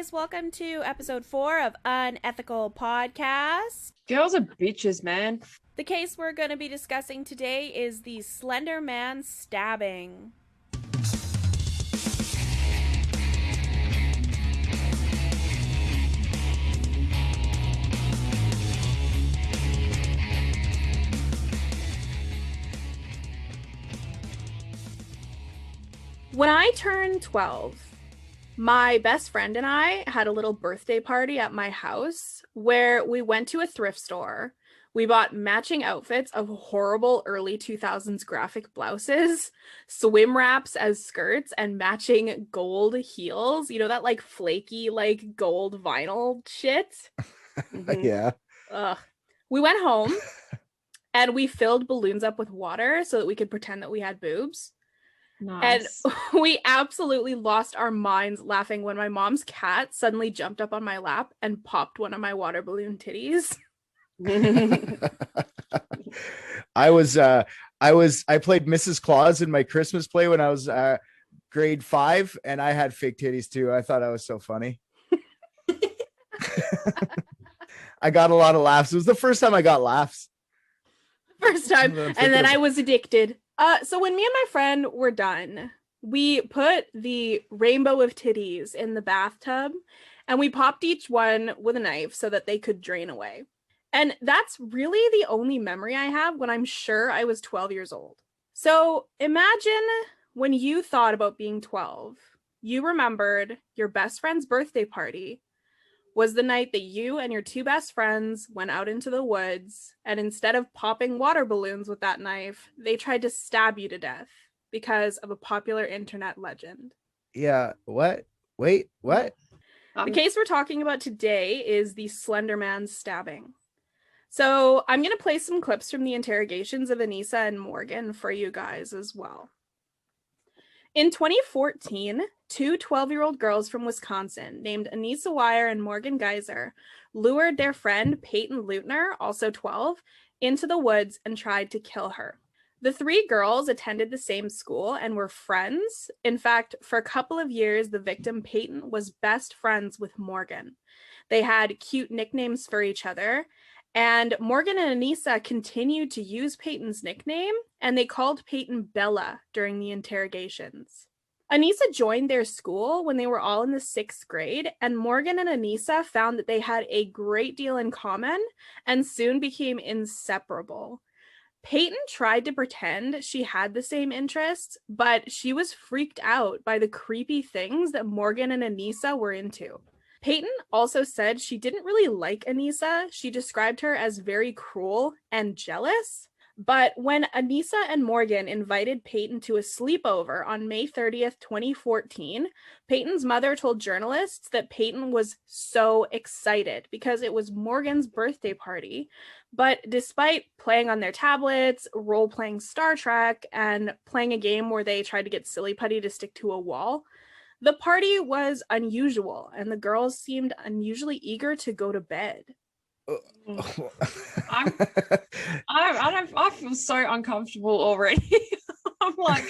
guys, welcome to episode 4 of Unethical Podcast. Girls are bitches, man. The case we're going to be discussing today is the Slender Man stabbing. When I turned 12, my best friend and I had a little birthday party at my house where we went to a thrift store. We bought matching outfits of horrible early 2000s graphic blouses, swim wraps as skirts, and matching gold heels. You know, that like flaky, like gold vinyl shit? Yeah. Ugh. We went home and we filled balloons up with water so that we could pretend that we had boobs. Nice. And we absolutely lost our minds laughing when my mom's cat suddenly jumped up on my lap and popped one of my water balloon titties. I played Mrs. Claus in my Christmas play when I was grade 5, and I had fake titties too. I thought I was so funny. I got a lot of laughs. It was the first time I got laughs. First time. And then I was addicted. So when me and my friend were done, we put the rainbow of titties in the bathtub and we popped each one with a knife so that they could drain away. And that's really the only memory I have when I'm sure I was 12 years old. So imagine when you thought about being 12, you remembered your best friend's birthday party was the night that you and your two best friends went out into the woods, and instead of popping water balloons with that knife, they tried to stab you to death because of a popular internet legend. Yeah, what? Wait, what? The case we're talking about today is the Slender Man stabbing. So I'm going to play some clips from the interrogations of Anissa and Morgan for you guys as well. In 2014, two 12-year-old girls from Wisconsin named Anissa Wire and Morgan Geyser lured their friend Peyton Leutner, also 12, into the woods and tried to kill her. The three girls attended the same school and were friends. In fact, for a couple of years, the victim Peyton was best friends with Morgan. They had cute nicknames for each other, and Morgan and Anissa continued to use Peyton's nickname, and they called Peyton Bella during the interrogations. Anissa joined their school when they were all in the 6th grade, and Morgan and Anissa found that they had a great deal in common and soon became inseparable. Peyton tried to pretend she had the same interests, but she was freaked out by the creepy things that Morgan and Anissa were into. Peyton also said she didn't really like Anissa. She described her as very cruel and jealous. But when Anissa and Morgan invited Peyton to a sleepover on May 30th, 2014, Peyton's mother told journalists that Peyton was so excited because it was Morgan's birthday party. But despite playing on their tablets, role-playing Star Trek, and playing a game where they tried to get Silly Putty to stick to a wall, the party was unusual, and the girls seemed unusually eager to go to bed. I feel so uncomfortable already. I'm like,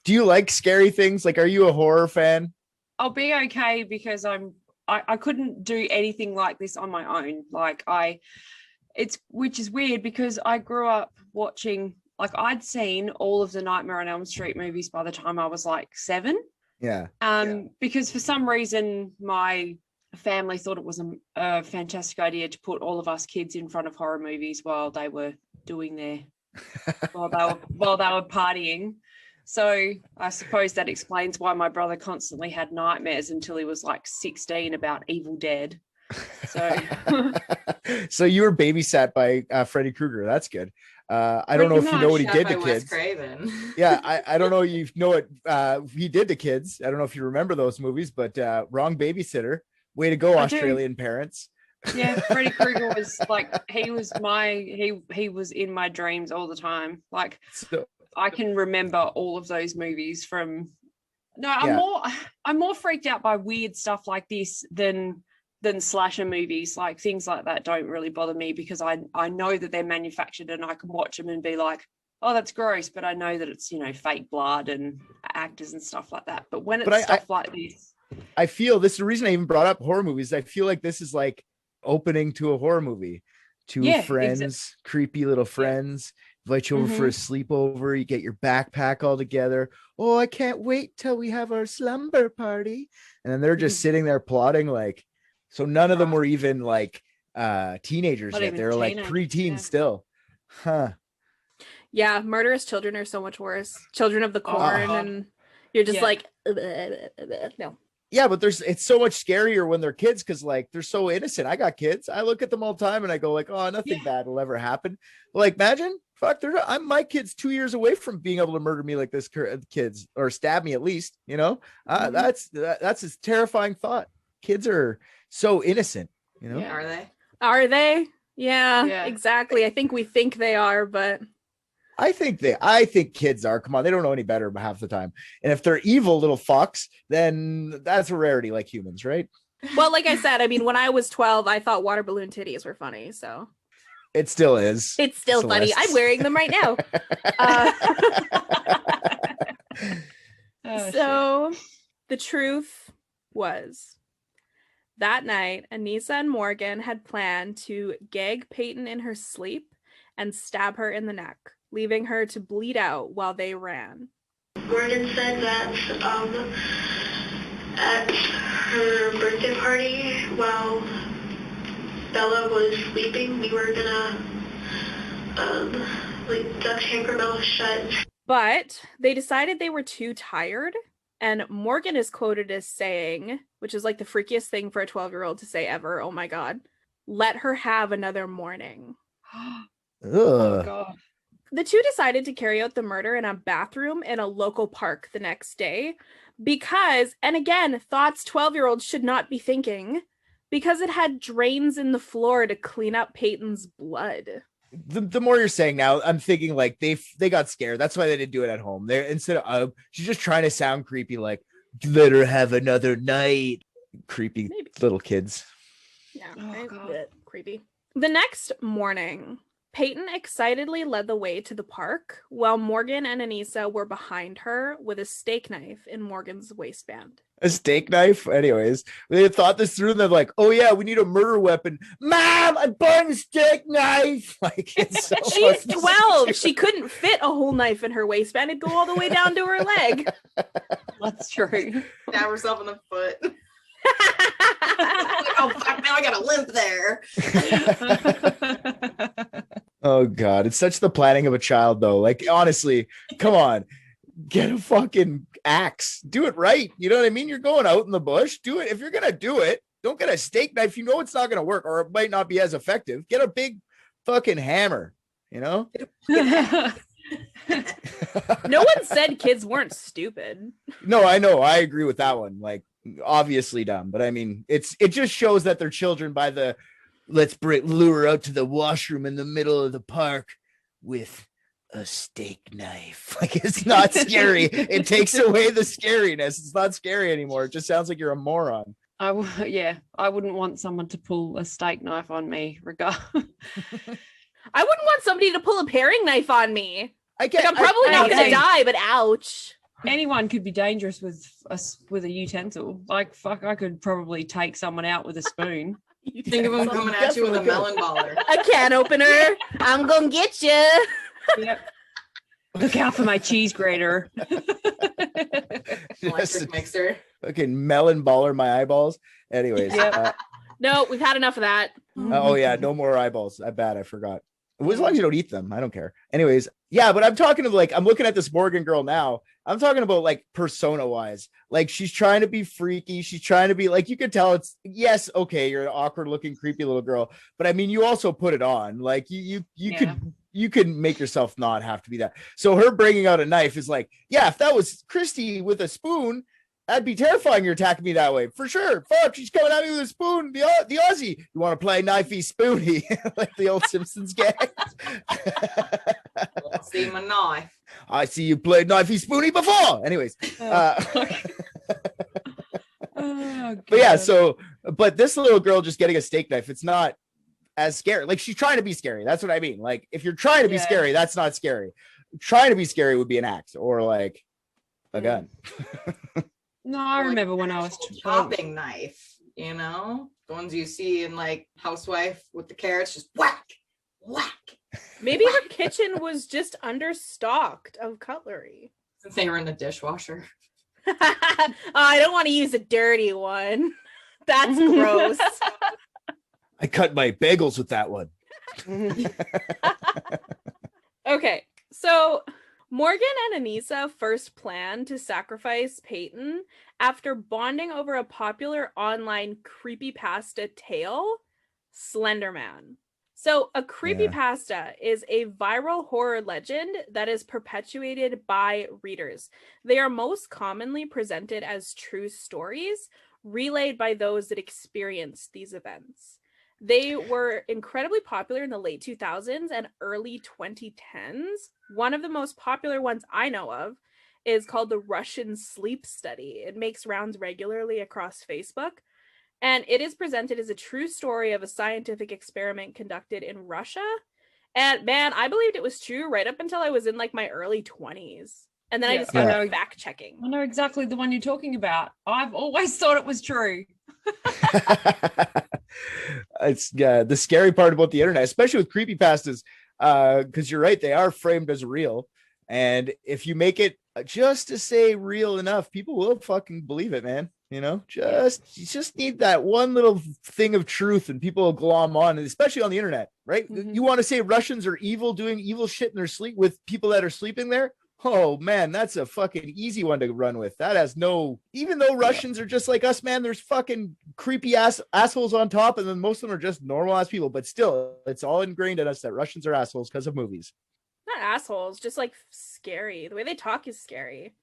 do you like scary things? Like, are you a horror fan? I'll be okay because I couldn't do anything like this on my own. Which is weird because I grew up watching, like, I'd seen all of the Nightmare on Elm Street movies by the time I was like 7. Yeah. Because for some reason my family thought it was a fantastic idea to put all of us kids in front of horror movies while they were doing while they were partying. So I suppose that explains why my brother constantly had nightmares until he was like 16 about Evil Dead. So so you were babysat by Freddy Krueger. That's good. I don't know if you know what he did to kids. Yeah, I don't know if you know what he did to kids. I don't know if you remember those movies, but wrong babysitter. Way to go, Australian parents. Yeah, Freddy Krueger was like, he was in my dreams all the time. Like, so, I can remember all of those movies from. No, I'm more freaked out by weird stuff like this than slasher movies. Like, things like that don't really bother me because I know that they're manufactured and I can watch them and be like, oh, that's gross, but I know that it's, fake blood and actors and stuff like that. But when it's stuff like this, I feel this is the reason I even brought up horror movies. I feel like this is like opening to a horror movie. Two friends, creepy little friends, invite you over for a sleepover. You get your backpack all together. Oh, I can't wait till we have our slumber party. And then they're just sitting there plotting, like, so none of them were even like teenagers yet. They're like preteens still. Huh. Yeah, murderous children are so much worse. Children of the Corn, and you're just like, no. Yeah, but it's so much scarier when they're kids because like they're so innocent. I got kids. I look at them all the time and I go like, oh, nothing bad will ever happen. Like, imagine, fuck, my kid's 2 years away from being able to murder me like this, kids, or stab me at least. You know, that's a terrifying thought. Kids are so innocent. You know, are they? Are they? Yeah, exactly. I think we think they are, but I think kids are. Come on, they don't know any better half the time. And if they're evil little fucks, then that's a rarity, like humans, right? Well, like I said, I mean, when I was 12, I thought water balloon titties were funny. So it still is. It's still funny. I'm wearing them right now. So the truth was, that night, Anissa and Morgan had planned to gag Peyton in her sleep and stab her in the neck, leaving her to bleed out while they ran. Morgan said that at her birthday party, while Bella was sleeping, we were gonna duct tape her mouth shut. But they decided they were too tired, and Morgan is quoted as saying, which is like the freakiest thing for a 12-year-old to say ever, oh my god, let her have another morning. Oh god. The two decided to carry out the murder in a bathroom in a local park the next day because, and again, thoughts 12-year-olds should not be thinking, because it had drains in the floor to clean up Peyton's blood. The more you're saying now, I'm thinking like they got scared. That's why they didn't do it at home. They're instead of she's just trying to sound creepy, like let her have another night. Creepy little kids. Yeah, creepy. The next morning, Peyton excitedly led the way to the park while Morgan and Anissa were behind her with a steak knife in Morgan's waistband. A steak knife? Anyways, they thought this through and they're like, oh yeah, we need a murder weapon. Mom, I bought a steak knife. Like, it's so she's 12. She couldn't fit a whole knife in her waistband. It'd go all the way down to her leg. That's true. Stab herself in the foot. Like, oh fuck, now I got a limp there. Oh god, it's such the planning of a child though. Like, honestly, come on, get a fucking axe, do it right. You know what I mean? You're going out in the bush, do it. If you're gonna do it, don't get a steak knife. You know it's not gonna work, or it might not be as effective. Get a big fucking hammer, you know. No one said kids weren't stupid. No, I know, I agree with that one. Like, obviously dumb, but I mean, it just shows that they're children by the let's lure out to the washroom in the middle of the park with a steak knife. Like, it's not scary. It takes away the scariness. It's not scary anymore. It just sounds like you're a moron. I wouldn't want someone to pull a steak knife on me. I wouldn't want somebody to pull a paring knife on me. I'm probably not going to die, but ouch. Anyone could be dangerous with a utensil. Like, fuck, I could probably take someone out with a spoon. You think of them coming at you with a melon baller. A can opener. I'm gonna get you. Yep. Look out for my cheese grater. Electric mixer. Fucking melon baller my eyeballs. Anyways. No, we've had enough of that. Oh yeah, no more eyeballs. I forgot. As long as you don't eat them, I don't care. Anyways, yeah, but I'm talking to I'm looking at this Morgan girl now. I'm talking about like persona wise. Like, she's trying to be freaky. She's trying to be like, you can tell it's, yes, okay, you're an awkward looking, creepy little girl. But I mean, you also put it on. Like, you could make yourself not have to be that. So her bringing out a knife is like, yeah, if that was Christy with a spoon, that'd be terrifying. You're attacking me that way for sure. Fuck, she's coming at me with a spoon. The Aussie. You want to play knifey spoony like the old Simpsons gag? See my knife. I see you played knifey spoony before. Anyways, but yeah. So, but this little girl just getting a steak knife, it's not as scary. Like, she's trying to be scary. That's what I mean. Like, if you're trying to be scary, that's not scary. Trying to be scary would be an axe or like a gun. No, I remember when I was chopping knife, you know, the ones you see in like Housewife with the carrots, just whack, whack. Maybe her kitchen was just understocked of cutlery. Since they were in the dishwasher. Oh, I don't want to use a dirty one. That's gross. I cut my bagels with that one. Okay, so Morgan and Anissa first planned to sacrifice Peyton after bonding over a popular online creepypasta tale, Slender Man. So a creepypasta is a viral horror legend that is perpetuated by readers. They are most commonly presented as true stories relayed by those that experienced these events. They were incredibly popular in the late 2000s and early 2010s. One of the most popular ones I know of is called the Russian Sleep Study. It makes rounds regularly across Facebook. And it is presented as a true story of a scientific experiment conducted in Russia. And man, I believed it was true right up until I was in like my early 20s. And then I just started fact checking. I know exactly the one you're talking about. I've always thought it was true. It's the scary part about the internet, especially with creepypastas, because you're right, they are framed as real. And if you make it just to say real enough, people will fucking believe it, man. You know, you just need that one little thing of truth and people will glom on, and especially on the internet, right? Mm-hmm. You want to say Russians are evil, doing evil shit in their sleep with people that are sleeping there? Oh man, that's a fucking easy one to run with. That has no, even though Russians are just like us, man, there's fucking creepy assholes on top, and then most of them are just normal ass people, but still, it's all ingrained in us that Russians are assholes because of movies. Not assholes, just like scary. The way they talk is scary.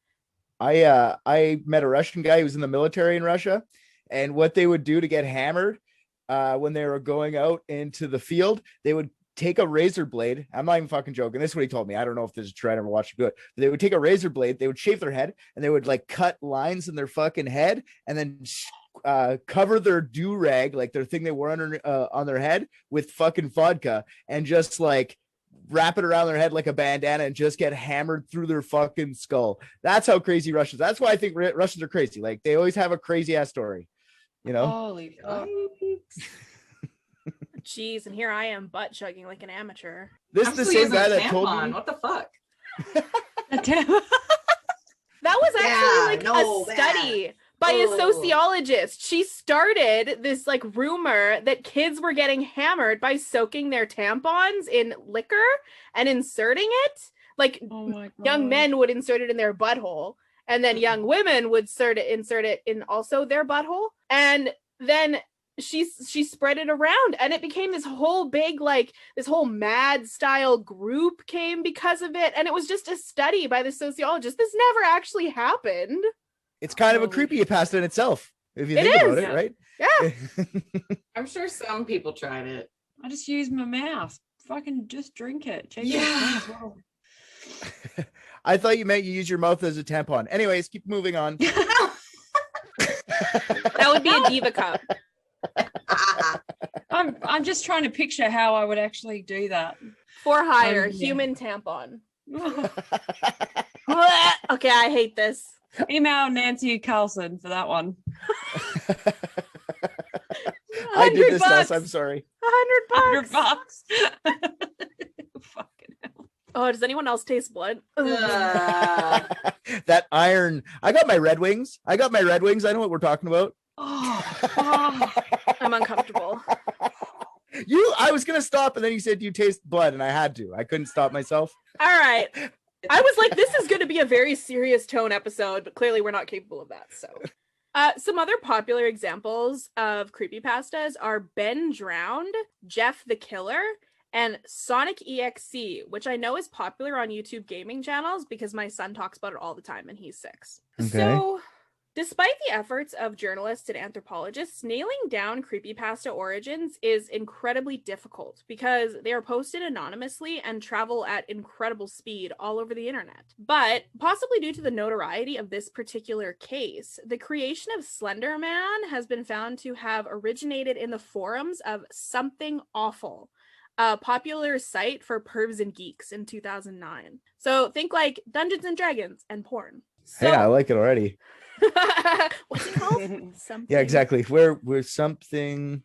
I met a Russian guy who was in the military in Russia, and what they would do to get hammered when they were going out into the field, they would take a razor blade. I'm not even fucking joking. This is what he told me. I don't know if this is true. I never watched it good. But they would take a razor blade, they would shave their head, and they would like cut lines in their fucking head, and then cover their do-rag, like their thing they wore on their head, with fucking vodka, and just like wrap it around their head like a bandana and just get hammered through their fucking skull. That's how crazy Russians. That's why I think Russians are crazy. Like they always have a crazy ass story, you know? Holy fuck. Jeez, and here I am butt chugging like an amateur. This is the same guy that told me. What the fuck? That was actually a study by a sociologist. She started this like rumor that kids were getting hammered by soaking their tampons in liquor and inserting it. Like young men would insert it in their butthole, and then young women would insert it in also their butthole. And then she spread it around, and it became this whole big, like this whole mad style group came because of it. And it was just a study by the sociologist. This never actually happened. It's kind of a creepypasta in itself, if you think about it, right? Yeah. I'm sure some people tried it. I just use my mouth. Fucking just drink it. I thought you meant you use your mouth as a tampon. Anyways, keep moving on. That would be a diva cup. I'm just trying to picture how I would actually do that. For hire, human tampon. Okay, I hate this. Email Nancy Carlson for that one. I did this last. I'm sorry. $100. Fucking hell. Oh, does anyone else taste blood? That iron. I got my Red Wings. I know what we're talking about. I'm uncomfortable. I was gonna stop, and then you said you taste blood, and I had to. I couldn't stop myself. All right. I was like, this is going to be a very serious tone episode, but clearly we're not capable of that. So, some other popular examples of creepypastas are Ben Drowned, Jeff the Killer, and Sonic EXE, which I know is popular on YouTube gaming channels because my son talks about it all the time, and he's 6. Okay. So, despite the efforts of journalists and anthropologists, nailing down creepypasta origins is incredibly difficult because they are posted anonymously and travel at incredible speed all over the internet. But possibly due to the notoriety of this particular case, the creation of Slender Man has been found to have originated in the forums of Something Awful, a popular site for pervs and geeks in 2009. So think like Dungeons and Dragons and porn. So, I like it already. What's it called? Something. Yeah, exactly. We're something.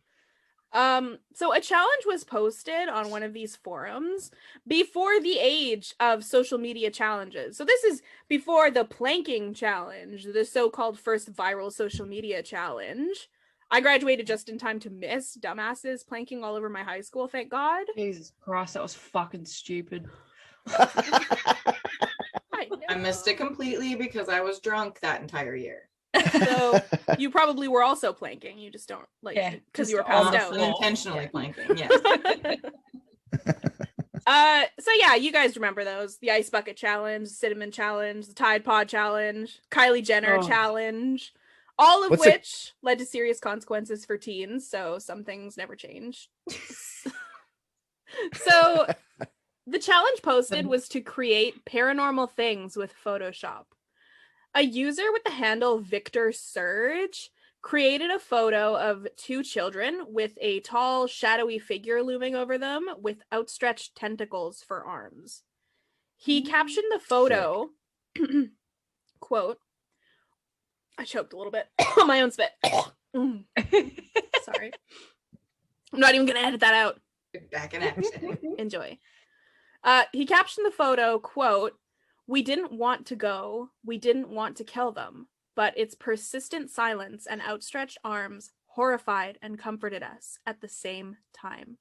So a challenge was posted on one of these forums before the age of social media challenges. So this is before the planking challenge, the so-called first viral social media challenge. I graduated just in time to miss dumbasses planking all over my high school, thank God. Jesus Christ, that was fucking stupid. I missed it completely because I was drunk that entire year. So you probably were also planking. You just don't because you were passed out. Unintentionally planking, yes. So yeah, you guys remember those: the ice bucket challenge, cinnamon challenge, the Tide Pod challenge, Kylie Jenner challenge, all of which led to serious consequences for teens. So some things never change. So the challenge posted was to create paranormal things with Photoshop. A user with the handle Victor Surge created a photo of two children with a tall, shadowy figure looming over them with outstretched tentacles for arms. He captioned the photo, quote, I choked a little bit on my own spit. Sorry. I'm not even going to edit that out. Back in action. Enjoy. He captioned the photo, quote, we didn't want to go, we didn't want to kill them, but its persistent silence and outstretched arms horrified and comforted us at the same time.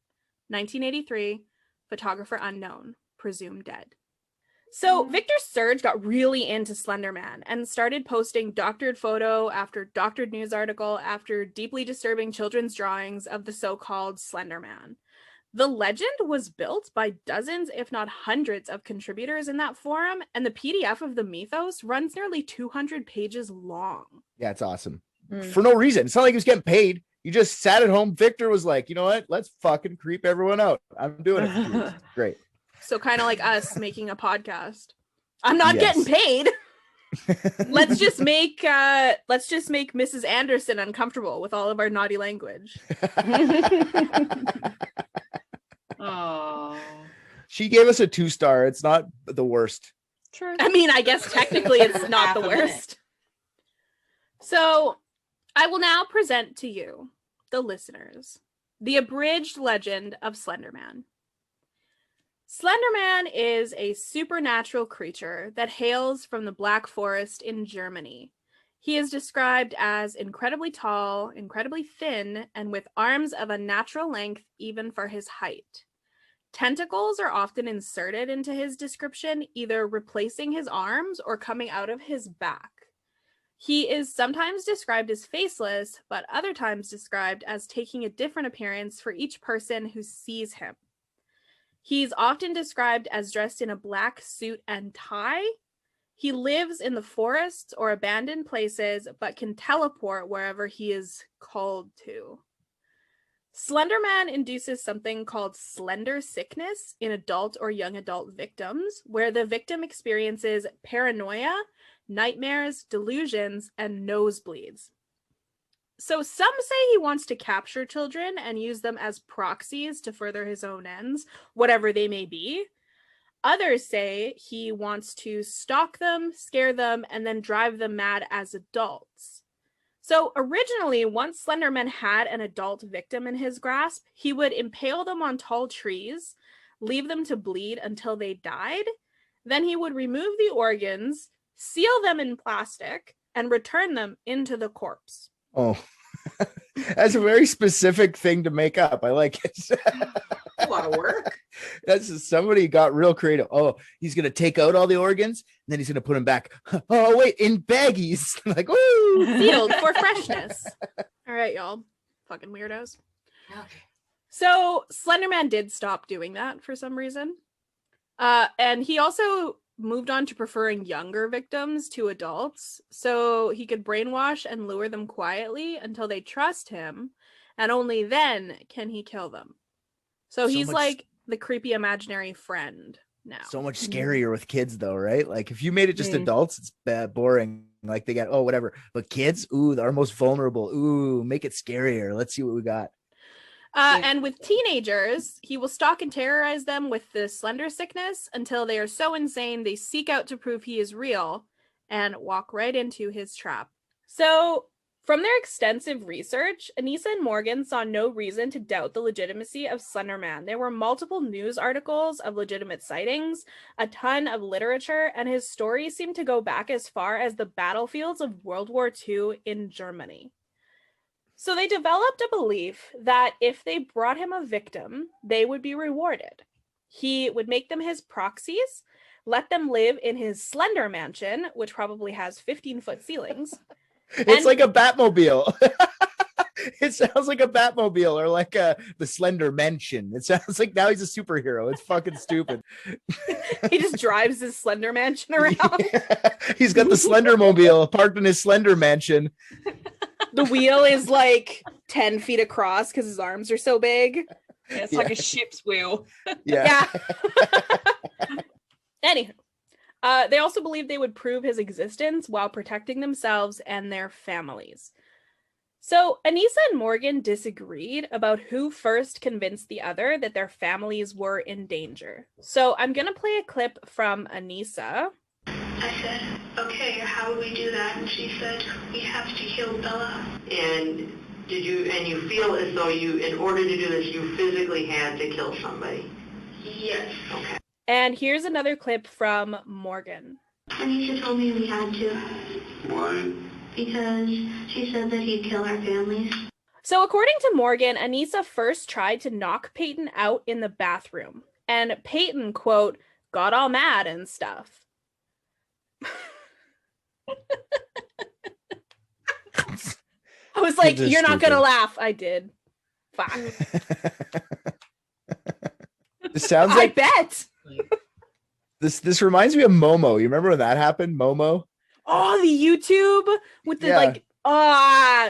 1983, photographer unknown, presumed dead. So Victor Surge got really into Slenderman and started posting doctored photo after doctored news article after deeply disturbing children's drawings of the so-called Slenderman. The legend was built by dozens, if not hundreds, of contributors in that forum, and the PDF of the mythos runs nearly 200 pages long. Yeah, it's awesome. For no reason. It's not like he was getting paid. You just sat at home. Victor was like, you know what? Let's fucking creep everyone out. I'm doing it. Great. So kind of like us making a podcast. I'm not getting paid. Let's just make Mrs. Anderson uncomfortable with all of our naughty language. Oh, she gave us a 2-star. It's not the worst. True. I mean, I guess technically it's not the worst. So I will now present to you, the listeners, the abridged legend of Slenderman. Slenderman is a supernatural creature that hails from the Black Forest in Germany. He is described as incredibly tall, incredibly thin, and with arms of unnatural length even for his height. Tentacles are often inserted into his description, either replacing his arms or coming out of his back. He is sometimes described as faceless, but other times described as taking a different appearance for each person who sees him. He's often described as dressed in a black suit and tie. He lives in the forests or abandoned places, but can teleport wherever he is called to. Slenderman induces something called slender sickness in adult or young adult victims, where the victim experiences paranoia, nightmares, delusions, and nosebleeds. So some say he wants to capture children and use them as proxies to further his own ends, whatever they may be. Others say he wants to stalk them, scare them, and then drive them mad as adults. So originally, once Slenderman had an adult victim in his grasp, he would impale them on tall trees, leave them to bleed until they died. Then he would remove the organs, seal them in plastic, and return them into the corpse. Oh, that's a very specific thing to make up. I like it. A lot of work. That's somebody got real creative. Oh, he's gonna take out all the organs and then he's gonna put them back. Oh wait, in baggies. Like, woo! Sealed for freshness. All right, y'all, fucking weirdos. Okay. So Slenderman did stop doing that for some reason, and he also moved on to preferring younger victims to adults, so he could brainwash and lure them quietly until they trust him, and only then can he kill them. So he's like the creepy imaginary friend now. So much scarier with kids though, right? Like if you made it just adults, it's bad, boring. Like they got, oh, whatever. But kids, ooh, our most vulnerable. Ooh, make it scarier. Let's see what we got. And with teenagers, he will stalk and terrorize them with the slender sickness until they are so insane they seek out to prove he is real and walk right into his trap. So, from their extensive research, Anissa and Morgan saw no reason to doubt the legitimacy of Slender Man. There were multiple news articles of legitimate sightings, a ton of literature, and his story seemed to go back as far as the battlefields of World War II in Germany. So they developed a belief that if they brought him a victim, they would be rewarded. He would make them his proxies, let them live in his Slender Mansion, which probably has 15-foot ceilings. It's like a Batmobile. It sounds like a Batmobile or like the Slender Mansion. It sounds like now he's a superhero. It's fucking stupid. He just drives his Slender Mansion around. Yeah. He's got the Slendermobile parked in his Slender Mansion. The wheel is like 10 feet across because his arms are so big. Yeah, it's like a ship's wheel. Yeah. Anywho. They also believed they would prove his existence while protecting themselves and their families. So Anissa and Morgan disagreed about who first convinced the other that their families were in danger. So I'm going to play a clip from Anissa. I said, okay, how would we do that? And she said, we have to kill Bella. And you feel as though in order to do this, you physically had to kill somebody? Yes. Okay. And here's another clip from Morgan. Anissa told me we had to. Why? Because she said that he'd kill our families. So according to Morgan, Anissa first tried to knock Peyton out in the bathroom. And Peyton, quote, got all mad and stuff. I was like, you're not going to laugh. I did. Fine. This sounds like... I bet. This reminds me of Momo. You remember when that happened? Momo? Oh, the YouTube with the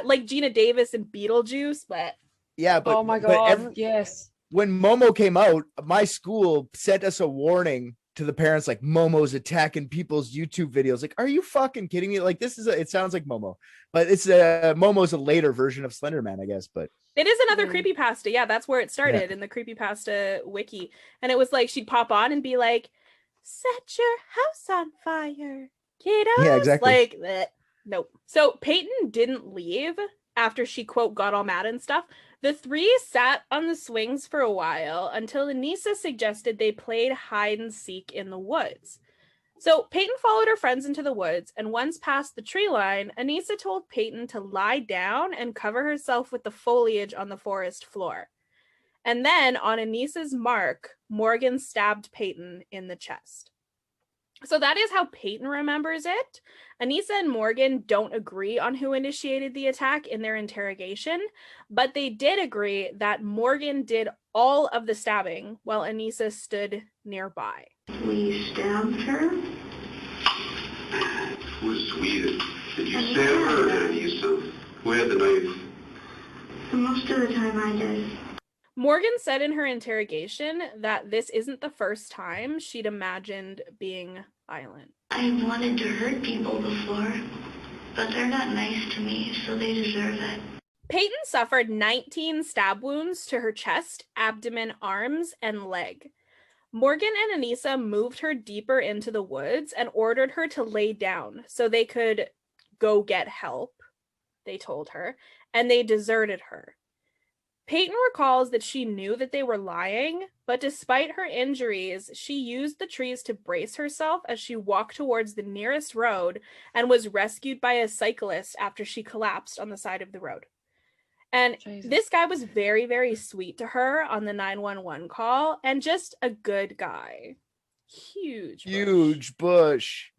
like Gina Davis and Beetlejuice, but yeah, but oh my god, yes. When Momo came out, my school sent us a warning to the parents, like, Momo's attacking people's YouTube videos. Like, are you fucking kidding me? Like, it sounds like Momo, but it's Momo's a later version of Slender Man, I guess. But it is another creepypasta. Yeah, that's where it started in the creepypasta wiki. And it was like she'd pop on and be like, set your house on fire, kiddos. Yeah, exactly. Like that. Nope. So Peyton didn't leave after she, quote, got all mad and stuff. The three sat on the swings for a while until Anissa suggested they played hide and seek in the woods. So Peyton followed her friends into the woods, and once past the tree line, Anissa told Peyton to lie down and cover herself with the foliage on the forest floor. And then, on Anissa's mark, Morgan stabbed Peyton in the chest. So that is how Peyton remembers it. Anissa and Morgan don't agree on who initiated the attack in their interrogation, but they did agree that Morgan did all of the stabbing while Anissa stood nearby. We stabbed her? Was we? Did you stab her or Anissa? Who had the knife? Most of the time I did. Morgan said in her interrogation that this isn't the first time she'd imagined being violent. I wanted to hurt people before, but they're not nice to me, so they deserve it. Peyton suffered 19 stab wounds to her chest, abdomen, arms, and leg. Morgan and Anissa moved her deeper into the woods and ordered her to lay down so they could go get help, they told her, and they deserted her. Peyton recalls that she knew that they were lying, but despite her injuries, she used the trees to brace herself as she walked towards the nearest road and was rescued by a cyclist after she collapsed on the side of the road. And this guy was very, very sweet to her on the 911 call and just a good guy. Huge bush.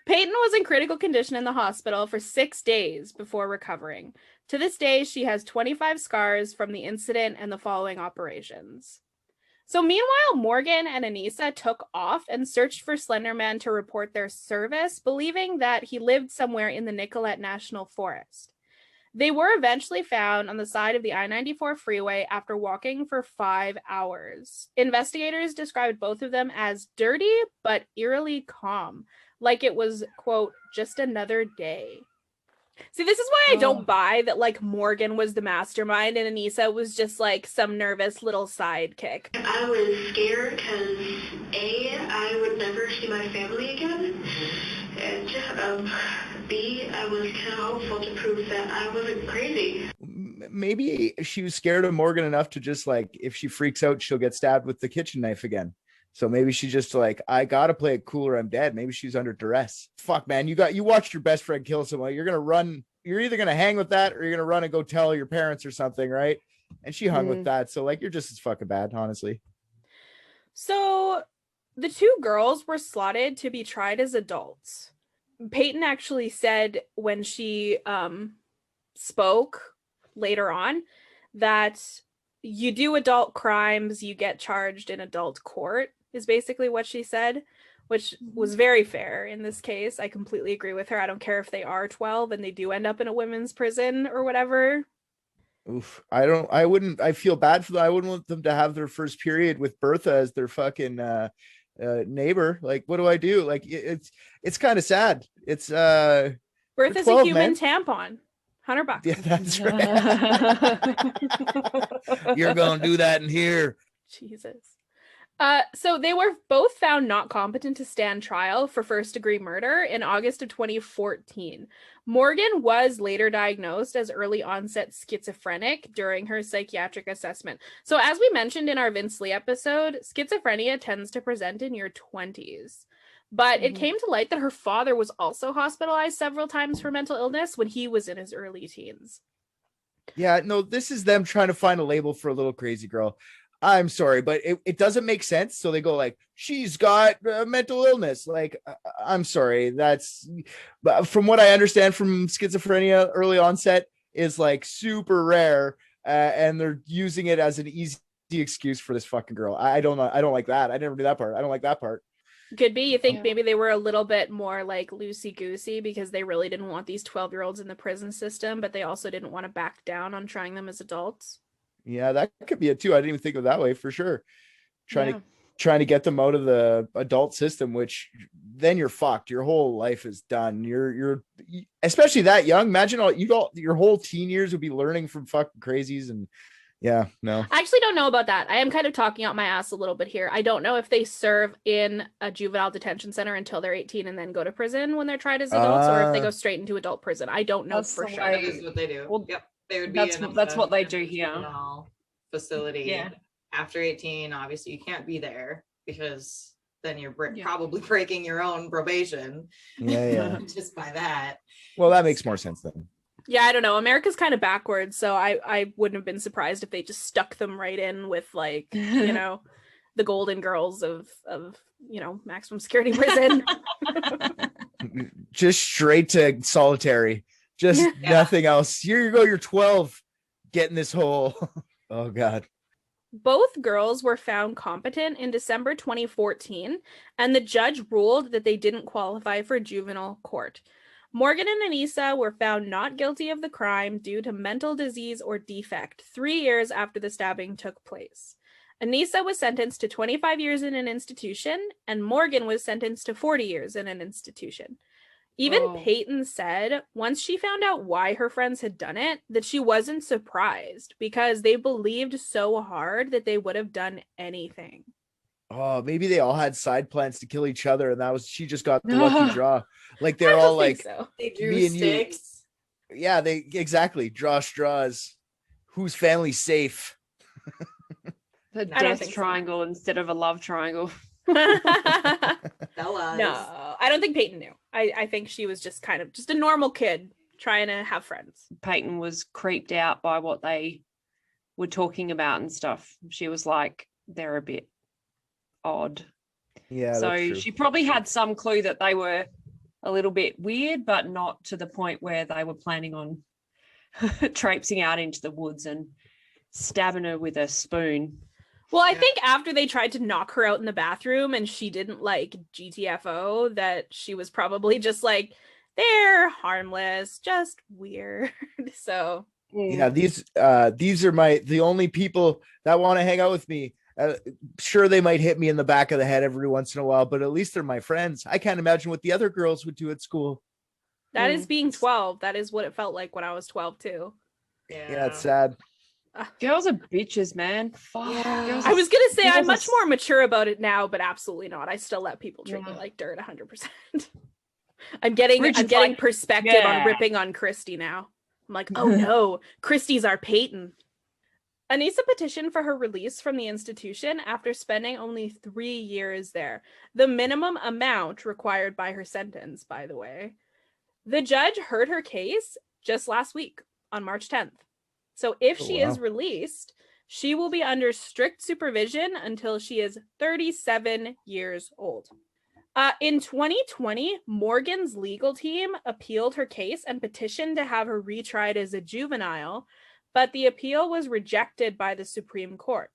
Peyton was in critical condition in the hospital for 6 days before recovering. To this day, she has 25 scars from the incident and the following operations. So meanwhile, Morgan and Anissa took off and searched for Slenderman to report their service, believing that he lived somewhere in the Nicollet National Forest. They were eventually found on the side of the I-94 freeway after walking for 5 hours. Investigators described both of them as dirty but eerily calm, like it was, quote, just another day. See, this is why I don't buy that, like, Morgan was the mastermind and Anissa was just, like, some nervous little sidekick. I was scared because, A, I would never see my family again, and B, I was kind of hopeful to prove that I wasn't crazy. Maybe she was scared of Morgan enough to just, like, if she freaks out, she'll get stabbed with the kitchen knife again. So maybe she just like, I gotta play it cool or I'm dead. Maybe she's under duress. Fuck, man, you watched your best friend kill someone. You're gonna run. You're either gonna hang with that or you're gonna run and go tell your parents or something, right? And she hung with that. So like, you're just as fucking bad, honestly. So the two girls were slotted to be tried as adults. Peyton actually said when she spoke later on that you do adult crimes, you get charged in adult court, is basically what she said, which was very fair in this case. I completely agree with her. I don't care if they are 12 and they do end up in a women's prison or whatever. Oof. I feel bad for them. I wouldn't want them to have their first period with Bertha as their fucking neighbor. Like, what do I do? Like, it's kind of sad. It's Bertha's 12, a human man. tampon. $100. Yeah, that's right. You're gonna do that in here. Jesus. So they were both found not competent to stand trial for first-degree murder in August of 2014. Morgan was later diagnosed as early-onset schizophrenic during her psychiatric assessment. So as we mentioned in our Vince Lee episode, schizophrenia tends to present in your 20s. But it came to light that her father was also hospitalized several times for mental illness when he was in his early teens. Yeah, no, this is them trying to find a label for a little crazy girl. I'm sorry, but it doesn't make sense. So they go like, she's got mental illness. Like, I'm sorry. That's, from what I understand from schizophrenia, early onset is like super rare. And they're using it as an easy excuse for this fucking girl. I don't know. I don't like that. I never knew that part. I don't like that part. Could be. You think maybe they were a little bit more like loosey-goosey because they really didn't want these 12-year-olds in the prison system, but they also didn't want to back down on trying them as adults. Yeah, that could be it too. I didn't even think of it that way, for sure. Trying to get them out of the adult system, which then you're fucked. Your whole life is done. You're especially that young. Imagine your whole teen years would be learning from fucking crazies. And yeah, no. I actually don't know about that. I am kind of talking out my ass a little bit here. I don't know if they serve in a juvenile detention center until they're 18 and then go to prison when they're tried as adults, or if they go straight into adult prison. I don't know for sure. That is what they do. Well, yep. They would be that's what they do here. Facility. Yeah. After 18, obviously you can't be there because then you're probably breaking your own probation. Yeah. Just by that. Well, that makes more sense then. Yeah, I don't know. America's kind of backwards, so I wouldn't have been surprised if they just stuck them right in with, like, you know, the golden girls of you know, maximum security prison. Just straight to solitary. Just nothing else. Here you go. You're 12. Get in this hole. Oh, God. Both girls were found competent in December 2014, and the judge ruled that they didn't qualify for juvenile court. Morgan and Anissa were found not guilty of the crime due to mental disease or defect 3 years after the stabbing took place. Anissa was sentenced to 25 years in an institution, and Morgan was sentenced to 40 years in an institution. Even Peyton said once she found out why her friends had done it, that she wasn't surprised because they believed so hard that they would have done anything. Oh, maybe they all had side plans to kill each other, and she just got the lucky draw. Like they're all like, so. They drew sticks. Yeah, they exactly draw straws. Whose family's safe? The death triangle instead of a love triangle. No, I don't think Peyton knew. I think she was just kind of just a normal kid trying to have friends. Peyton was creeped out by what they were talking about and stuff. She was like, they're a bit odd. Yeah. So she probably had some clue that they were a little bit weird, but not to the point where they were planning on traipsing out into the woods and stabbing her with a spoon. Well, I think after they tried to knock her out in the bathroom and she didn't like GTFO, that she was probably just like, they're harmless, just weird. So yeah, these are the only people that want to hang out with me. Sure, they might hit me in the back of the head every once in a while, but at least they're my friends. I can't imagine what the other girls would do at school. That is being 12. That is what it felt like when I was 12 too. Yeah, it's sad. Girls are bitches, man. Fuck. Yeah. I was gonna say I'm much more mature about it now, but absolutely not. I still let people treat me like dirt 100%. I'm getting perspective on ripping on Christy now. I'm like, oh no, Christy's our Peyton. Anissa petitioned for her release from the institution after spending only 3 years there, the minimum amount required by her sentence, by the way. The judge heard her case just last week on March 10th. So if she is released, she will be under strict supervision until she is 37 years old. In 2020, Morgan's legal team appealed her case and petitioned to have her retried as a juvenile, but the appeal was rejected by the Supreme Court.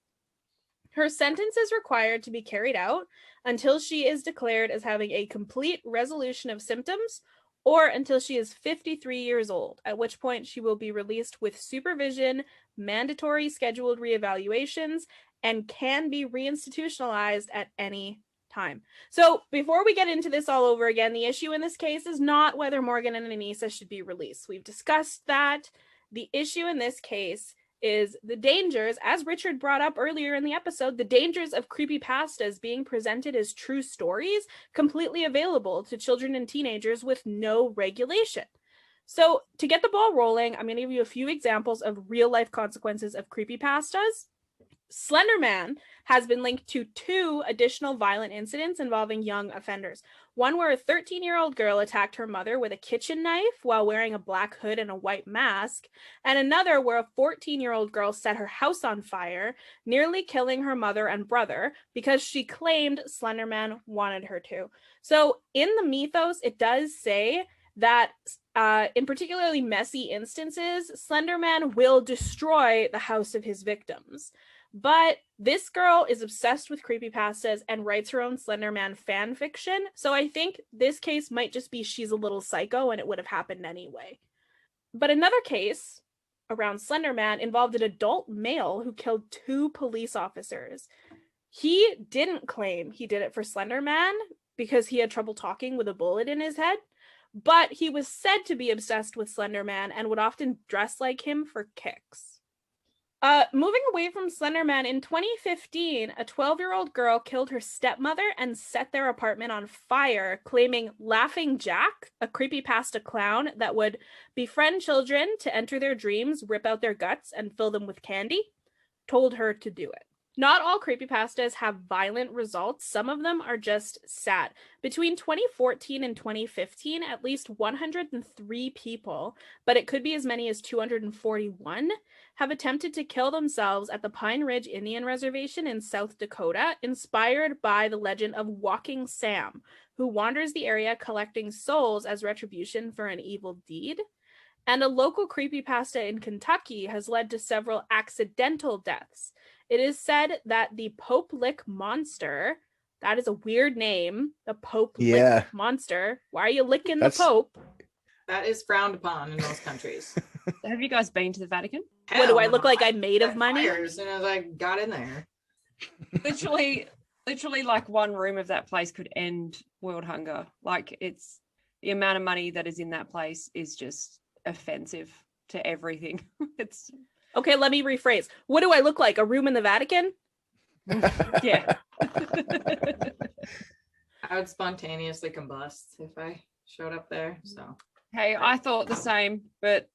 Her sentence is required to be carried out until she is declared as having a complete resolution of symptoms or until she is 53 years old, at which point she will be released with supervision, mandatory scheduled reevaluations, and can be reinstitutionalized at any time. So before we get into this all over again, the issue in this case is not whether Morgan and Anissa should be released. We've discussed that. The issue in this case is the dangers, as Richard brought up earlier in the episode, the dangers of creepypastas being presented as true stories, completely available to children and teenagers with no regulation. So to get the ball rolling, I'm going to give you a few examples of real-life consequences of creepypastas. Slender Man has been linked to 2 additional violent incidents involving young offenders. One where a 13-year-old girl attacked her mother with a kitchen knife while wearing a black hood and a white mask, and another where a 14-year-old girl set her house on fire, nearly killing her mother and brother because she claimed Slender Man wanted her to. So in the mythos, it does say that in particularly messy instances, Slender Man will destroy the house of his victims. But this girl is obsessed with creepypastas and writes her own Slender Man fan fiction. So I think this case might just be she's a little psycho and it would have happened anyway. But another case around Slender Man involved an adult male who killed 2 police officers. He didn't claim he did it for Slender Man because he had trouble talking with a bullet in his head, but he was said to be obsessed with Slender Man and would often dress like him for kicks. Moving away from Slender Man, in 2015, a 12-year-old girl killed her stepmother and set their apartment on fire, claiming Laughing Jack, a creepypasta clown that would befriend children to enter their dreams, rip out their guts, and fill them with candy, told her to do it. Not all creepypastas have violent results. Some of them are just sad. Between 2014 and 2015, at least 103 people, but it could be as many as 241, have attempted to kill themselves at the Pine Ridge Indian Reservation in South Dakota, inspired by the legend of Walking Sam, who wanders the area collecting souls as retribution for an evil deed. And a local creepypasta in Kentucky has led to several accidental deaths. It is said that the Pope Lick Monster, that is a weird name, the Pope Lick Monster. Why are you licking the Pope? That is frowned upon in most countries. Have you guys been to the Vatican? What do I look like? I'm made of money? As soon as I got in there. Literally like one room of that place could end world hunger. Like it's the amount of money that is in that place is just offensive to everything. It's okay, let me rephrase. What do I look like? A room in the Vatican? Yeah. I would spontaneously combust if I showed up there. So hey, I thought the same, but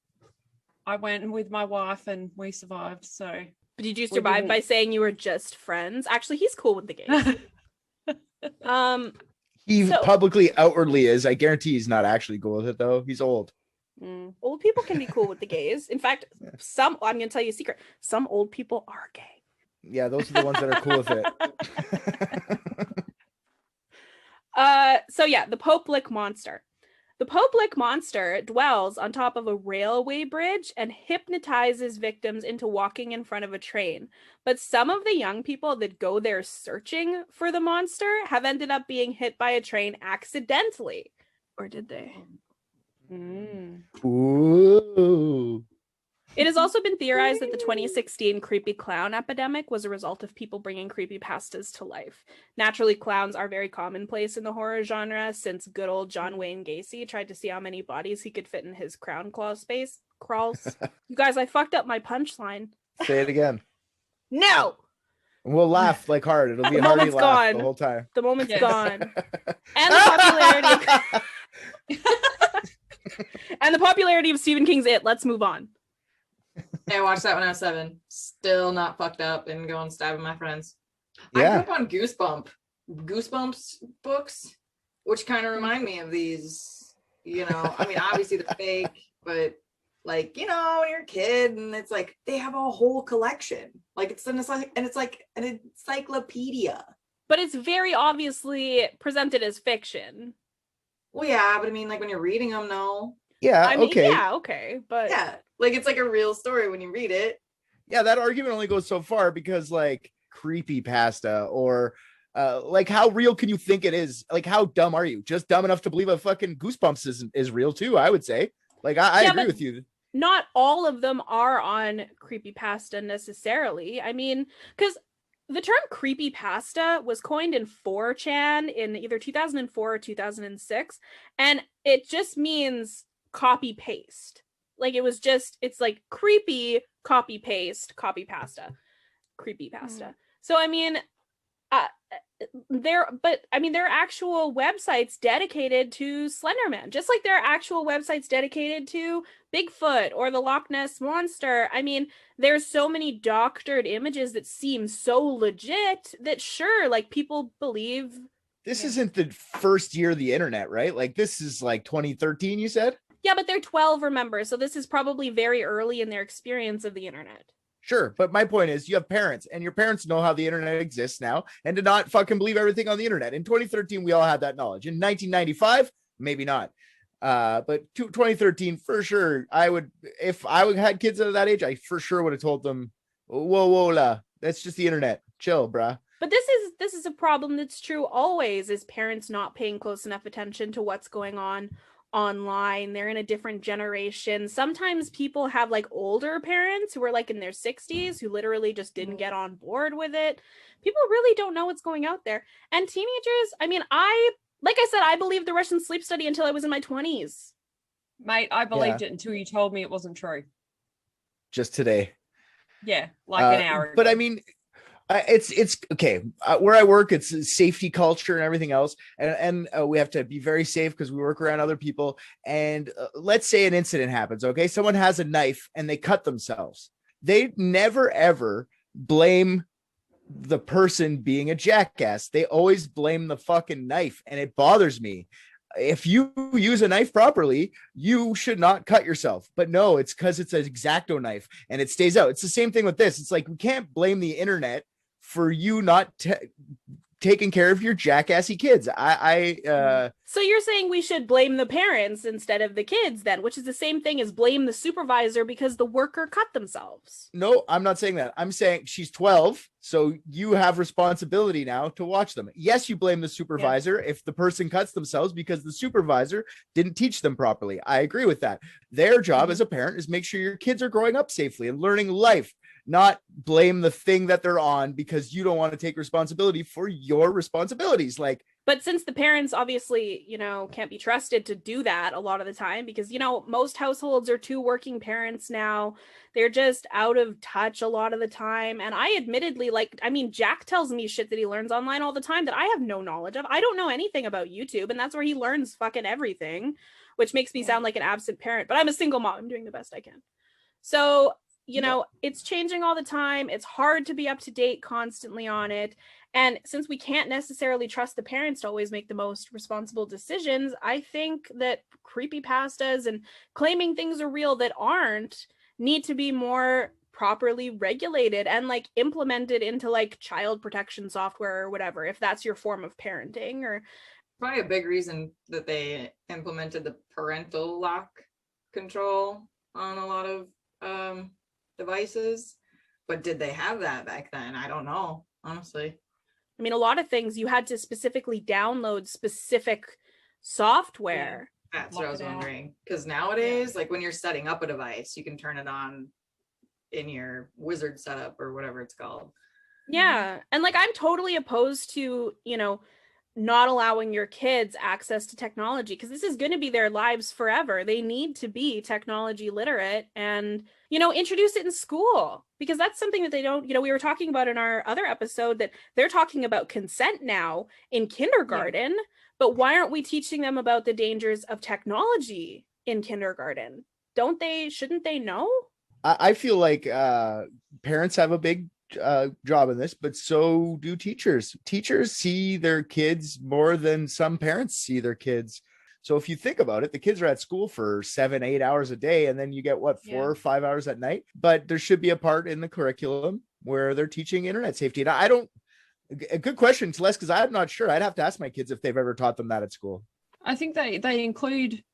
I went with my wife and we survived. So did you survive by saying you were just friends? Actually, he's cool with the gays. He publicly outwardly is. I guarantee he's not actually cool with it though. He's old. Old people can be cool with the gays. In fact, I'm going to tell you a secret. Some old people are gay. Yeah, those are the ones that are cool with it. So yeah, the Pope Lick Monster. The Pope Lick Monster dwells on top of a railway bridge and hypnotizes victims into walking in front of a train. But some of the young people that go there searching for the monster have ended up being hit by a train accidentally. Or did they? Ooh. It is also been theorized that the 2016 creepy clown epidemic was a result of people bringing creepypastas to life. Naturally, clowns are very commonplace in the horror genre since good old John Wayne Gacy tried to see how many bodies he could fit in his crown claw space. Crawls. You guys, I fucked up my punchline. Say it again. No! We'll laugh like hard. It'll be a hearty laugh the whole time. The moment's gone. And the popularity of Stephen King's It. Let's move on. I watched that when I was 7. Still not fucked up and going stabbing my friends. Yeah. I grew up on Goosebumps books, which kind of remind me of these, you know, I mean, obviously they're fake, but like, you know, when you're a kid and it's like, they have a whole collection. Like it's like an encyclopedia. But it's very obviously presented as fiction. Well, yeah, but I mean, like when you're reading them, no. Yeah, I mean, okay. Yeah, okay, but yeah, like it's like a real story when you read it. Yeah, that argument only goes so far because like creepypasta or like how real can you think it is? Like how dumb are you? Just dumb enough to believe a fucking Goosebumps is real too, I would say. Like I agree with you. Not all of them are on creepypasta necessarily. I mean, because the term creepypasta was coined in 4chan in either 2004 or 2006, and it just means copy paste. Like it's like creepy copy paste copy pasta creepypasta. So I mean there are actual websites dedicated to Slenderman, just like there are actual websites dedicated to Bigfoot or the Loch Ness Monster. I mean, there's so many doctored images that seem so legit that sure, like people believe. This isn't the first year of the internet, right? Like this is like 2013, you said? Yeah, but they're 12, remember, so this is probably very early in their experience of the internet. Sure, but my point is you have parents and your parents know how the internet exists now and did not fucking believe everything on the internet. In 2013, we all had that knowledge. In 1995, maybe not. But 2013, for sure, if I would had kids at that age, I for sure would have told them, whoa, that's just the internet. Chill, bruh. But this is a problem that's true always, is parents not paying close enough attention to what's going on online. They're in a different generation. Sometimes people have like older parents who are like in their 60s who literally just didn't get on board with it. People really don't know what's going out there. And teenagers, I mean, like I said, I believed the Russian sleep study until I was in my 20s. Mate, I believed it until you told me it wasn't true. Just today. Yeah, like an hour ago. But I mean, it's okay. Where I work, it's safety culture and everything else, and we have to be very safe because we work around other people. And let's say an incident happens. Okay, someone has a knife and they cut themselves. They never ever blame the person being a jackass. They always blame the fucking knife, and it bothers me. If you use a knife properly, you should not cut yourself. But no, it's because it's an X-Acto knife and it stays out. It's the same thing with this. It's like we can't blame the internet for you not taking care of your jackassy kids. So you're saying we should blame the parents instead of the kids then, which is the same thing as blame the supervisor because the worker cut themselves. No, I'm not saying that. I'm saying she's 12, so you have responsibility now to watch them. Yes, you blame the supervisor if the person cuts themselves because the supervisor didn't teach them properly. I agree with that. Their job as a parent is make sure your kids are growing up safely and learning life, not blame the thing that they're on because you don't want to take responsibility for your responsibilities. But since the parents obviously, can't be trusted to do that a lot of the time because, most households are 2 working parents now. They're just out of touch a lot of the time. And I admittedly, Jack tells me shit that he learns online all the time that I have no knowledge of. I don't know anything about YouTube, and that's where he learns fucking everything, which makes me sound like an absent parent. But I'm a single mom. I'm doing the best I can. So, it's changing all the time. It's hard to be up to date constantly on it. And since we can't necessarily trust the parents to always make the most responsible decisions, I think that creepypastas and claiming things are real that aren't need to be more properly regulated and implemented into child protection software or whatever, if that's your form of parenting. Or probably a big reason that they implemented the parental lock control on a lot of devices. But did they have that back then? I don't know, honestly. I mean, a lot of things you had to specifically download specific software. That's what I was wondering. Because nowadays, when you're setting up a device, you can turn it on in your wizard setup or whatever it's called. Yeah. And like, I'm totally opposed to, you know, not allowing your kids access to technology, because this is going to be their lives forever. They need to be technology literate and, you know, introduce it in school, because that's something that they don't, you know, we were talking about in our other episode that they're talking about consent now in kindergarten, but why aren't we teaching them about the dangers of technology in kindergarten? Shouldn't they know? I feel like parents have a big job in this, but so do teachers. Teachers see their kids more than some parents see their kids. So if you think about it, the kids are at school for 7-8 hours a day, and then you get 4 or 5 hours at night. But there should be a part in the curriculum where they're teaching internet safety. And a good question, Celeste, because I'm not sure. I'd have to ask my kids if they've ever taught them that at school. I think they include,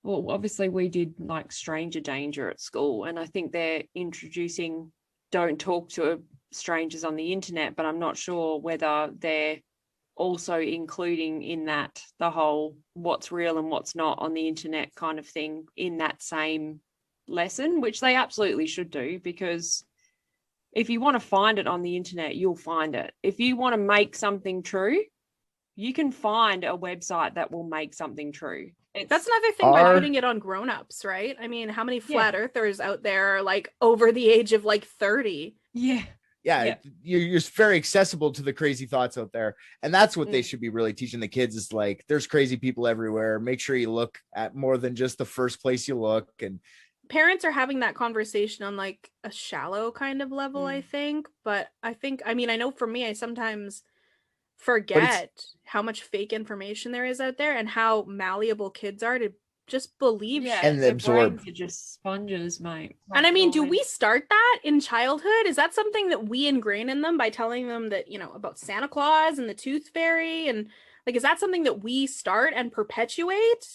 well, obviously we did like stranger danger at school, and I think they're introducing don't talk to strangers on the internet, but I'm not sure whether they're also including in that the whole what's real and what's not on the internet kind of thing in that same lesson, which they absolutely should do, because if you want to find it on the internet, you'll find it. If you want to make something true, you can find a website that will make something true. That's another thing by putting it on grown-ups, right? I mean, how many flat earthers out there are like over the age of like 30? Yeah, you're very accessible to the crazy thoughts out there. And that's what they should be really teaching the kids, is like, there's crazy people everywhere. Make sure you look at more than just the first place you look. And parents are having that conversation on like a shallow kind of level, I think. But I know for me, I sometimes forget how much fake information there is out there and how malleable kids are to just believe shit. And absorb. Are just sponges, mate. And I mean, do we start that in childhood? Is that something that we ingrain in them by telling them that, you know, about Santa Claus and the Tooth Fairy? And like, is that something that we start and perpetuate?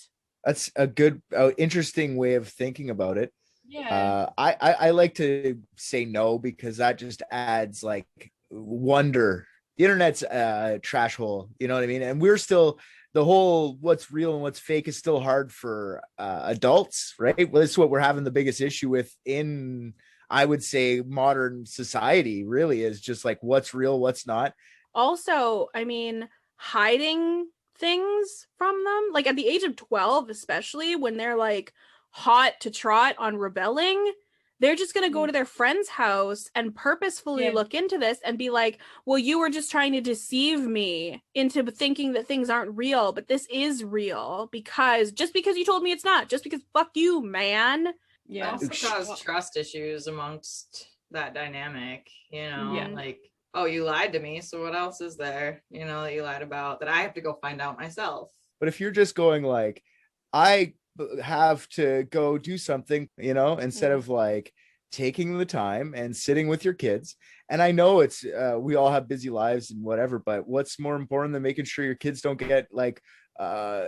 That's a good, interesting way of thinking about it. Yeah. I like to say no, because that just adds like wonder. The internet's a trash hole, you know what I mean? And we're still, the whole what's real and what's fake is still hard for adults, right? Well, this is what we're having the biggest issue with in, I would say, modern society, really, is just like what's real, what's not. Also, I mean, hiding things from them, like at the age of 12, especially when they're like hot to trot on rebelling, they're just going to go to their friend's house and purposefully look into this and be like, well, you were just trying to deceive me into thinking that things aren't real, but this is real because you told me it's not, just because fuck you, man. Yeah. It also cause trust issues amongst that dynamic, you know, like, oh, you lied to me. So what else is there, you know, that you lied about that I have to go find out myself? But if you're just going like, I have to go do something, you know, instead of like taking the time and sitting with your kids. And I know it's we all have busy lives and whatever, but what's more important than making sure your kids don't get like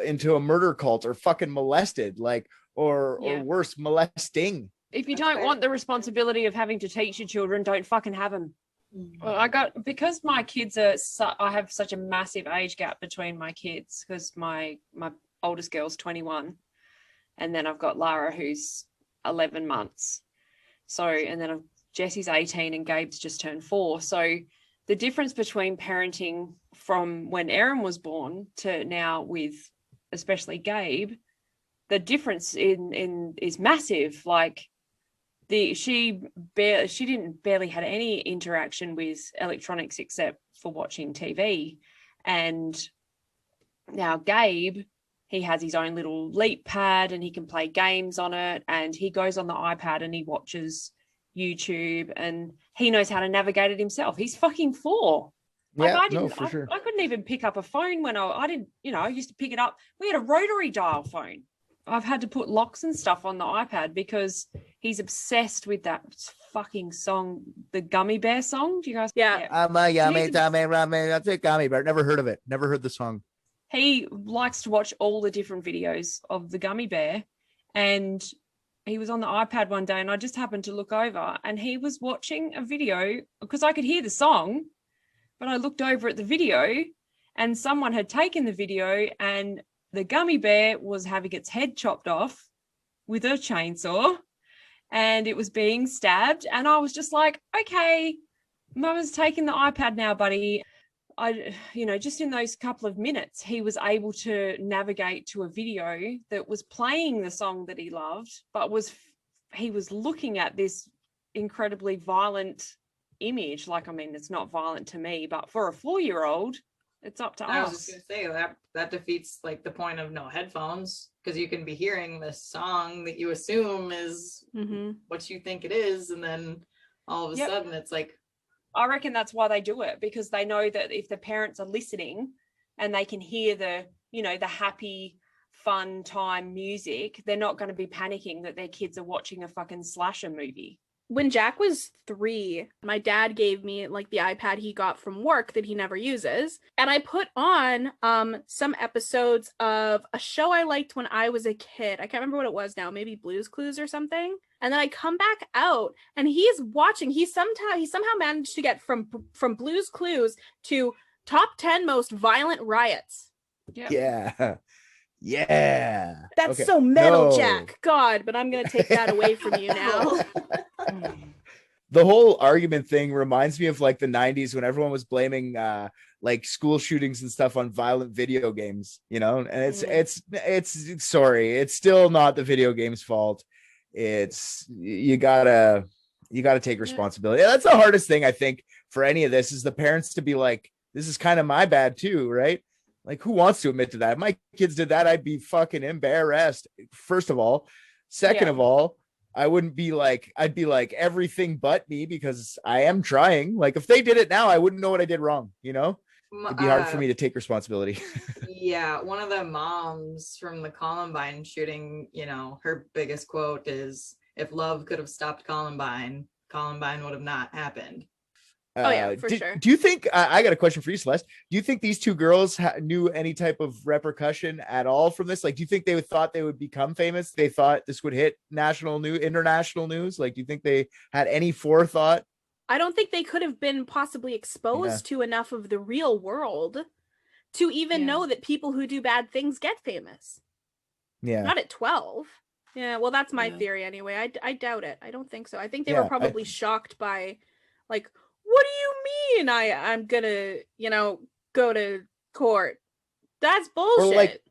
into a murder cult or fucking molested, like or worse, molesting? If you don't want the responsibility of having to teach your children, don't fucking have them. Well, because my kids I have such a massive age gap between my kids, because my oldest girl's 21. And then I've got Lara, who's 11 months. So, and then Jesse's 18 and Gabe's just turned 4. So the difference between parenting from when Erin was born to now with especially Gabe, the difference is massive. Like she didn't barely had any interaction with electronics except for watching TV. And now Gabe, he has his own little Leap pad and he can play games on it, and he goes on the iPad and he watches YouTube and he knows how to navigate it himself. He's fucking 4. Yeah, I couldn't even pick up a phone when I didn't, you know, I used to pick it up. We had a rotary dial phone. I've had to put locks and stuff on the iPad because he's obsessed with that fucking song, the Gummy Bear song. Do you guys? Yeah. I'm a yummy tummy, that's a gummy bear. Never heard of it. Never heard the song. He likes to watch all the different videos of the Gummy Bear, and he was on the iPad one day and I just happened to look over and he was watching a video because I could hear the song, but I looked over at the video and someone had taken the video and the Gummy Bear was having its head chopped off with a chainsaw, and it was being stabbed. And I was just like, okay, Mama's taking the iPad now, buddy. Just in those couple of minutes, he was able to navigate to a video that was playing the song that he loved, but he was looking at this incredibly violent image. Like, I mean, it's not violent to me, but for a 4-year-old, it's up to us. I was just gonna say that defeats like the point of no headphones, because you can be hearing this song that you assume is what you think it is, and then all of a sudden it's like, I reckon that's why they do it, because they know that if the parents are listening and they can hear the happy, fun time music, they're not going to be panicking that their kids are watching a fucking slasher movie. When Jack was 3, my dad gave me like the iPad he got from work that he never uses. And I put on some episodes of a show I liked when I was a kid. I can't remember what it was now, maybe Blue's Clues or something. And then I come back out and he's watching. He somehow managed to get from Blue's Clues to top 10 most violent riots. Yeah. Yeah. That's so metal, Jack. God, but I'm going to take that away from you now. The whole argument thing reminds me of like the 90s when everyone was blaming like school shootings and stuff on violent video games, and it's sorry, it's still not the video game's fault. It's you gotta take responsibility. That's the hardest thing I think for any of this, is the parents to be like, this is kind of my bad too, right? Like, who wants to admit to that? If my kids did that, I'd be fucking embarrassed, first of all. Second of all, I'd be like everything but me, because I am trying. Like, if they did it now, I wouldn't know what I did wrong, It'd be hard for me to take responsibility. Yeah, one of the moms from the Columbine shooting, her biggest quote is, if love could have stopped Columbine, Columbine would have not happened. For sure. Do you think, I got a question for you, Celeste. Do you think these two girls knew any type of repercussion at all from this? Like, do you think they thought they would become famous? They thought this would hit international news? Like, do you think they had any forethought? I don't think they could have been possibly exposed to enough of the real world to even know that people who do bad things get famous. Yeah. Not at 12. Yeah, well, that's my theory anyway. I doubt it. I don't think so. I think they were probably shocked by, like, what do you mean I'm gonna, go to court? That's bullshit. Or like,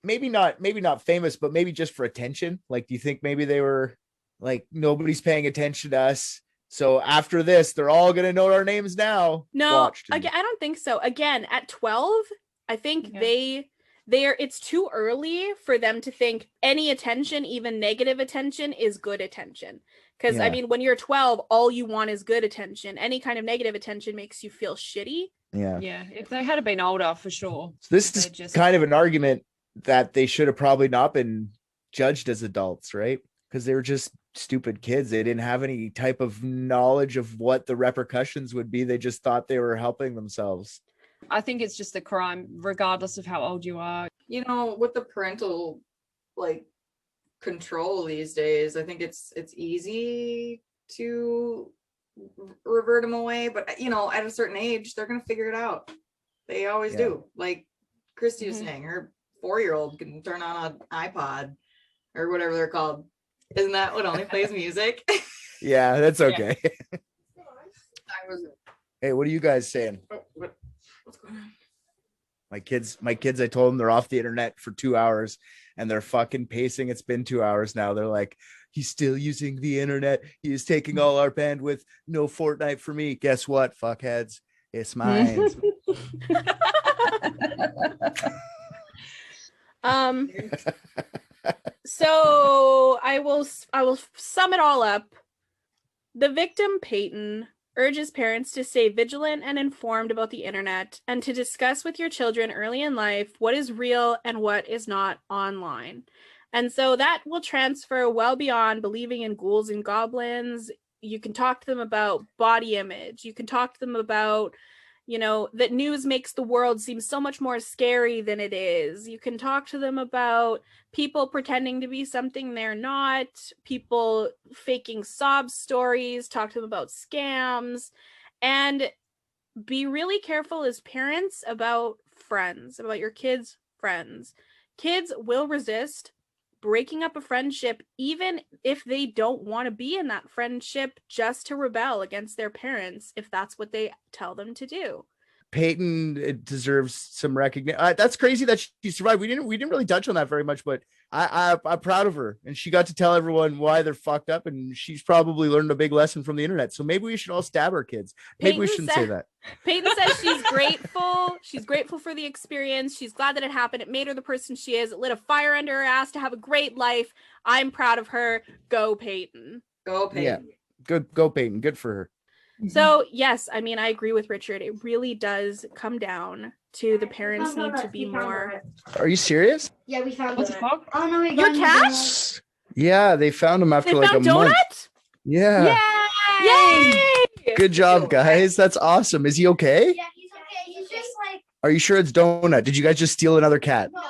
maybe not famous, but maybe just for attention. Like, do you think maybe they were like, nobody's paying attention to us, so after this, they're all gonna know our names now? No, again, I don't think so. Again, at 12, I think it's too early for them to think any attention, even negative attention, is good attention. Because, I mean, when you're 12, all you want is good attention. Any kind of negative attention makes you feel shitty. Yeah. Yeah, if they had been older, for sure. So this is kind of an argument that they should have probably not been judged as adults, right? Because they were just stupid kids. They didn't have any type of knowledge of what the repercussions would be. They just thought they were helping themselves. I think it's just a crime, regardless of how old you are. With the parental, control these days, I think it's easy to revert them away, but at a certain age they're gonna figure it out. They always do. Like Christy was saying, her 4-year-old can turn on an iPod or whatever they're called. Isn't that what only plays music? Yeah, that's okay. Hey, what are you guys saying? What's going on? My kids, I told them they're off the internet for 2 hours and they're fucking pacing. It's been 2 hours now. They're like, he's still using the internet. He is taking all our bandwidth. No Fortnite for me. Guess what, fuckheads? It's mine. So I will sum it all up. The victim, Peyton, urges parents to stay vigilant and informed about the internet and to discuss with your children early in life what is real and what is not online. And so that will transfer well beyond believing in ghouls and goblins. You can talk to them about body image. You can talk to them about, that news makes the world seem so much more scary than it is. You can talk to them about people pretending to be something they're not, people faking sob stories, talk to them about scams, and be really careful as parents about friends, about your kids' friends. Kids will resist breaking up a friendship, even if they don't want to be in that friendship, just to rebel against their parents if that's what they tell them to do. Peyton deserves some recognition. That's crazy that she survived. We didn't really touch on that very much, but I'm proud of her, and she got to tell everyone why they're fucked up, and she's probably learned a big lesson from the internet. So maybe we should all stab our kids. Maybe we shouldn't say that. Peyton says she's grateful. She's grateful for the experience. She's glad that it happened. It made her the person she is. It lit a fire under her ass to have a great life. I'm proud of her. Go Peyton. Go Peyton. Yeah, good. Go Peyton. Good for her. So yes, I mean, I agree with Richard. It really does come down to the parents need to be more. Are you serious? Yeah, we found What's it. the fuck? Oh no, we Your got cat? Yeah, they found him after They like found a month. Donut? Yeah. Yay! Good job, guys. That's awesome. Is he okay? Yeah, he's okay. He's just like Are you sure it's Donut? Did you guys just steal another cat? no,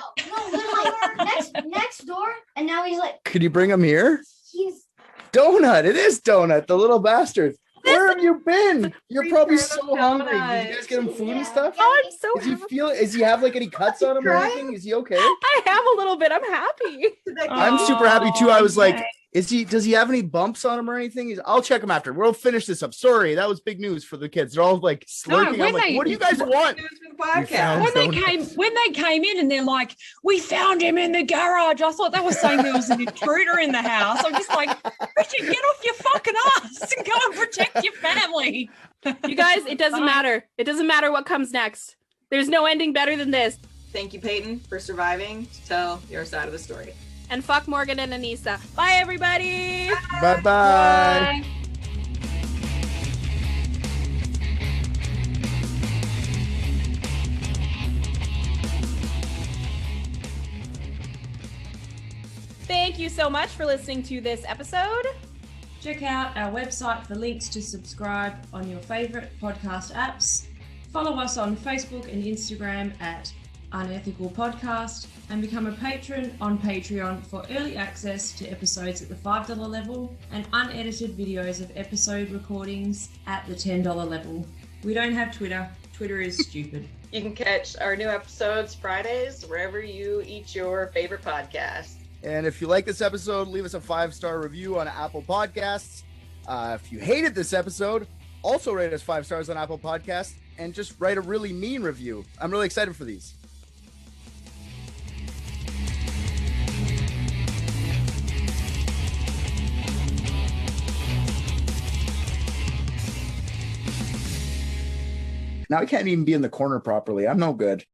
literally next door, and now he's like Could you bring him here? he's Donut. It is Donut, the little bastard. Where have you been? You're probably so Donut. hungry. Did you guys get him food and stuff? Oh, I'm so Does he happy. Is he have like any cuts on him or anything? Is he okay? I have a little bit. I'm happy. I'm super happy too. I was like, does he have any bumps on him or anything? I'll check him after. We'll finish this up. Sorry, that was big news for the kids. They're all like slurping. I'm like, what do you guys want? Podcast. When they came in and they're like, we found him in the garage. I thought they were saying there was an intruder in the house. I'm just like, Richard, get off your fucking ass and go and protect your family. You guys, it doesn't matter. It doesn't matter what comes next. There's no ending better than this. Thank you, Peyton, for surviving to tell your side of the story. And fuck Morgan and Anissa. Bye, everybody. Bye-bye. Bye. Thank you so much for listening to this episode. Check out our website for links to subscribe on your favorite podcast apps. Follow us on Facebook and Instagram at Unethical Podcast, and become a patron on Patreon for early access to episodes at the $5 level and unedited videos of episode recordings at the $10 level. We don't have Twitter. Twitter is stupid. You can catch our new episodes Fridays wherever you eat your favorite podcast. And if you like this episode, leave us a 5-star review on Apple Podcasts. If you hated this episode, also rate us 5 stars on Apple Podcasts and just write a really mean review. I'm really excited for these. Now I can't even be in the corner properly. I'm no good.